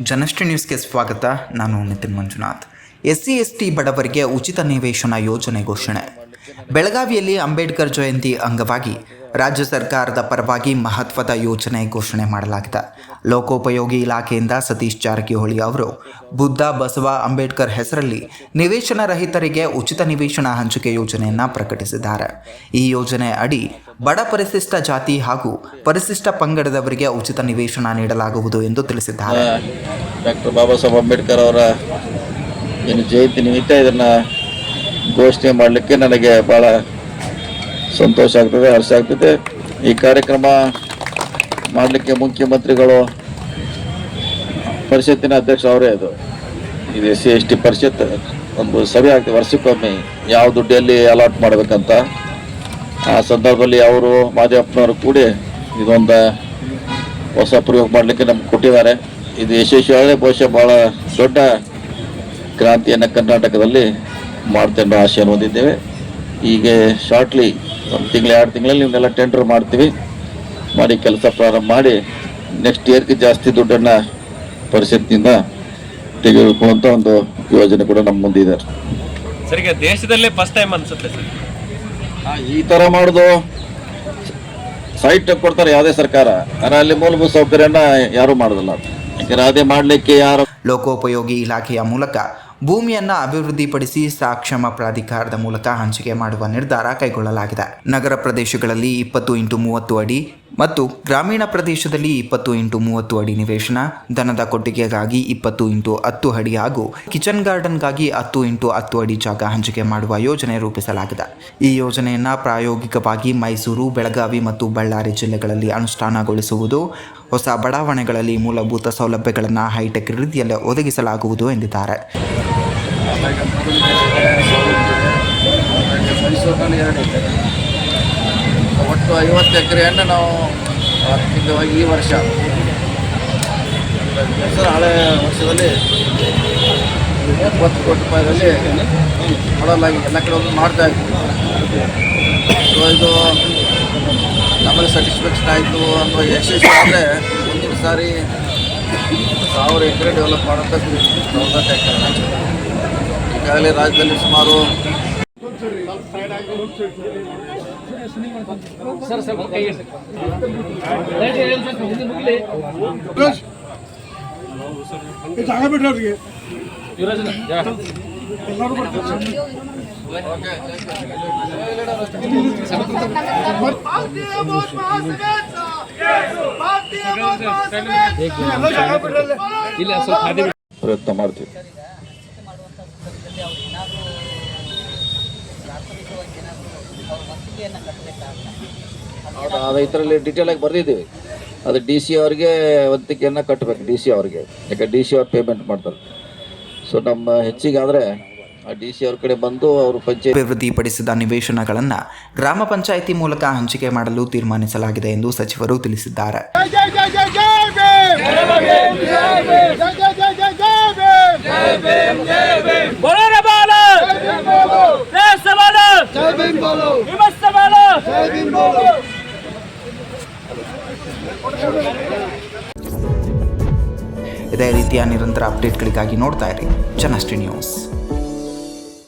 ಜನಶ್ರೀ ನ್ಯೂಸ್ಗೆ ಸ್ವಾಗತ. ನಾನು ನಿತಿನ್ ಮಂಜುನಾಥ್. SC/ST ಬಡವರಿಗೆ ಉಚಿತ ನಿವೇಶನ ಯೋಜನೆ ಘೋಷಣೆ. ಬೆಳಗಾವಿಯಲ್ಲಿ ಅಂಬೇಡ್ಕರ್ ಜಯಂತಿ ಅಂಗವಾಗಿ ರಾಜ್ಯ ಸರ್ಕಾರದ ಪರವಾಗಿ ಮಹತ್ವದ ಯೋಜನೆ ಘೋಷಣೆ ಮಾಡಲಾಗಿದೆ. ಲೋಕೋಪಯೋಗಿ ಇಲಾಖೆಯಿಂದ ಸತೀಶ್ ಜಾರಕಿಹೊಳಿ ಅವರು ಬುದ್ಧ, ಬಸವ, ಅಂಬೇಡ್ಕರ್ ಹೆಸರಲ್ಲಿ ನಿವೇಶನ ರಹಿತರಿಗೆ ಉಚಿತ ನಿವೇಶನ ಹಂಚಿಕೆ ಯೋಜನೆಯನ್ನು ಪ್ರಕಟಿಸಿದ್ದಾರೆ. ಈ ಯೋಜನೆ ಅಡಿ ಬಡ ಪರಿಶಿಷ್ಟ ಜಾತಿ ಹಾಗೂ ಪರಿಶಿಷ್ಟ ಪಂಗಡದವರಿಗೆ ಉಚಿತ ನಿವೇಶನ ನೀಡಲಾಗುವುದು ಎಂದು ತಿಳಿಸಿದ್ದಾರೆ. ಡಾಕ್ಟರ್ ಬಾಬಾ ಸಾಹೇಬ್ ಅಂಬೇಡ್ಕರ್ ಅವರ ಜಯಂತಿ ನಿಮಿತ್ತ ಇದನ್ನು ಘೋಷಣೆ ಮಾಡಲಿಕ್ಕೆ ನನಗೆ ಭಾಳ ಸಂತೋಷ ಆಗ್ತದೆ, ಹರ್ಷ ಆಗ್ತದೆ. ಈ ಕಾರ್ಯಕ್ರಮ ಮಾಡಲಿಕ್ಕೆ ಮುಖ್ಯಮಂತ್ರಿಗಳು, ಪರಿಷತ್ತಿನ ಅಧ್ಯಕ್ಷ ಅವರೇ. ಇದು SC/ST ಪರಿಷತ್ ಒಂದು ಸಭೆ ಆಗ್ತದೆ ವರ್ಷಕ್ಕೊಮ್ಮೆ, ಯಾವ ದುಡ್ಡಲ್ಲಿ ಅಲಾಟ್ ಮಾಡಬೇಕಂತ. ಆ ಸಂದರ್ಭದಲ್ಲಿ ಅವರು ಮಾದೇವಪ್ಪನವರು ಕೂಡಿ ಇದೊಂದು ಹೊಸ ಪ್ರಯೋಗ ಮಾಡಲಿಕ್ಕೆ ನಮ್ಗೆ ಕೊಟ್ಟಿದ್ದಾರೆ. ಇದು ಯಶಸ್ವಿಯಾದರೆ ಬಹುಶಃ ಭಾಳ ದೊಡ್ಡ ಕ್ರಾಂತಿಯನ್ನು ಕರ್ನಾಟಕದಲ್ಲಿ ಮಾಡ್ತೇವೆ ಅನ್ನೋ ಆಶೆಯನ್ನು ಹೊಂದಿದ್ದೇವೆ. ಈಗ ಶಾರ್ಟ್ಲಿ ಒಂದು ತಿಂಗಳು 2 ತಿಂಗಳಲ್ಲಿ ಇವನ್ನೆಲ್ಲ ಟೆಂಡರ್ ಮಾಡ್ತೀವಿ, ಮಾಡಿ ಕೆಲಸ ಪ್ರಾರಂಭ ಮಾಡಿ ನೆಕ್ಸ್ಟ್ ಇಯರ್ಗೆ ಜಾಸ್ತಿ ದುಡ್ಡನ್ನು ಪರಿಷತ್ನಿಂದ ತೆಗೆದುಕೊಳ್ಳುವಂಥ ಒಂದು ಯೋಜನೆ ಕೂಡ ನಮ್ಮ ಮುಂದೆ ಸರ್. ಈಗ ದೇಶದಲ್ಲೇ ಫಸ್ಟ್ ಟೈಮ್ ಅನ್ಸುತ್ತೆ ಸರ್ ಈ ಥರ ಮಾಡೋದು. ಸೈಟ್ ಕೊಡ್ತಾರೆ ಯಾವುದೇ ಸರ್ಕಾರ, ಆದರೆ ಅಲ್ಲಿ ಮೂಲಭೂತ ಸೌಕರ್ಯನ ಯಾರೂ ಮಾಡೋದಿಲ್ಲ. ಯಾಕಂದರೆ ಅದೇ ಮಾಡಲಿಕ್ಕೆ ಯಾರು ಲೋಕೋಪಯೋಗಿ ಇಲಾಖೆಯ ಮೂಲಕ ಭೂಮಿಯನ್ನು ಅಭಿವೃದ್ಧಿಪಡಿಸಿ ಸಾಕ್ಷಮ ಪ್ರಾಧಿಕಾರದ ಮೂಲಕ ಹಂಚಿಕೆ ಮಾಡುವ ನಿರ್ಧಾರ ಕೈಗೊಳ್ಳಲಾಗಿದೆ. ನಗರ ಪ್ರದೇಶಗಳಲ್ಲಿ 20x30 ಅಡಿ ಮತ್ತು ಗ್ರಾಮೀಣ ಪ್ರದೇಶದಲ್ಲಿ 20x30 ಅಡಿ ನಿವೇಶನ, ದನದ ಕೊಟ್ಟಿಗೆಗಾಗಿ 20x10 ಅಡಿ ಹಾಗೂ ಕಿಚನ್ ಗಾರ್ಡನ್ಗಾಗಿ 10x10 ಅಡಿ ಜಾಗ ಹಂಚಿಕೆ ಮಾಡುವ ಯೋಜನೆ ರೂಪಿಸಲಾಗಿದೆ. ಈ ಯೋಜನೆಯನ್ನು ಪ್ರಾಯೋಗಿಕವಾಗಿ ಮೈಸೂರು, ಬೆಳಗಾವಿ ಮತ್ತು ಬಳ್ಳಾರಿ ಜಿಲ್ಲೆಗಳಲ್ಲಿ ಅನುಷ್ಠಾನಗೊಳಿಸುವುದು. ಹೊಸ ಬಡಾವಣೆಗಳಲ್ಲಿ ಮೂಲಭೂತ ಸೌಲಭ್ಯಗಳನ್ನು ಹೈಟೆಕ್ ರೀತಿಯಲ್ಲಿ ಒದಗಿಸಲಾಗುವುದು ಎಂದಿದ್ದಾರೆ. ಮೈಸೂರಿನಲ್ಲಿ 2 ಇದೆ, ಒಟ್ಟು 50 ಎಕರೆಯನ್ನು ನಾವು ಈ ವರ್ಷ ಹಳೆ ವರ್ಷದಲ್ಲಿ 70 ಕೋಟಿ ರೂಪಾಯಿದಲ್ಲಿ ಮಾಡಲಾಗಿ ಎಲ್ಲ ಕಡೆ ಒಂದು ಮಾಡ್ತಾ ಇದ್ವಿ. ಸೊ ಇದು ನಮಗೆ ಸ್ಯಾಟಿಸ್ಫ್ಯಾಕ್ಷನ್ ಆಯಿತು ಅನ್ನೋ ಯಶಸ್ವಿ ಆದರೆ ಮುಂದಿನ ಸಾರಿ 1000 ಎಕರೆ ಡೆವಲಪ್ ಮಾಡೋಂಥ ಈಗಾಗಲೇ ರಾಜ್ಯದಲ್ಲಿ ಸುಮಾರು ಪ್ರಯತ್ನ ಮಾಡ್ತೀವಿ. ಅದು ಇದರಲ್ಲಿ ಡೀಟೇಲ್ ಆಗಿ ಬರೆದಿದ್ದೀವಿ. ಅದು DC ಅವ್ರಿಗೆ ವಂತಿಕೆಯನ್ನು ಕಟ್ಟಬೇಕು, DC ಅವ್ರಿಗೆ. ಯಾಕೆ DC ಅವ್ರು ಪೇಮೆಂಟ್ ಮಾಡ್ತಾರೆ. ಸೊ ನಮ್ಮ ಹೆಚ್ಚಿಗೆ ಆದರೆ ಆ DC ಅವ್ರ ಕಡೆ ಬಂದು ಅವರು ಪಂಚಾಯತ್ ಅಭಿವೃದ್ಧಿಪಡಿಸಿದ ನಿವೇಶನಗಳನ್ನು ಗ್ರಾಮ ಪಂಚಾಯಿತಿ ಮೂಲಕ ಹಂಚಿಕೆ ಮಾಡಲು ತೀರ್ಮಾನಿಸಲಾಗಿದೆ ಎಂದು ಸಚಿವರು ತಿಳಿಸಿದ್ದಾರೆ. ಇದೇ ರೀತಿಯ ನಿರಂತರ ಅಪ್ಡೇಟ್ಗಳಿಗಾಗಿ ನೋಡ್ತಾ ಇರಿ ಜನಶ್ರೀ ನ್ಯೂಸ್.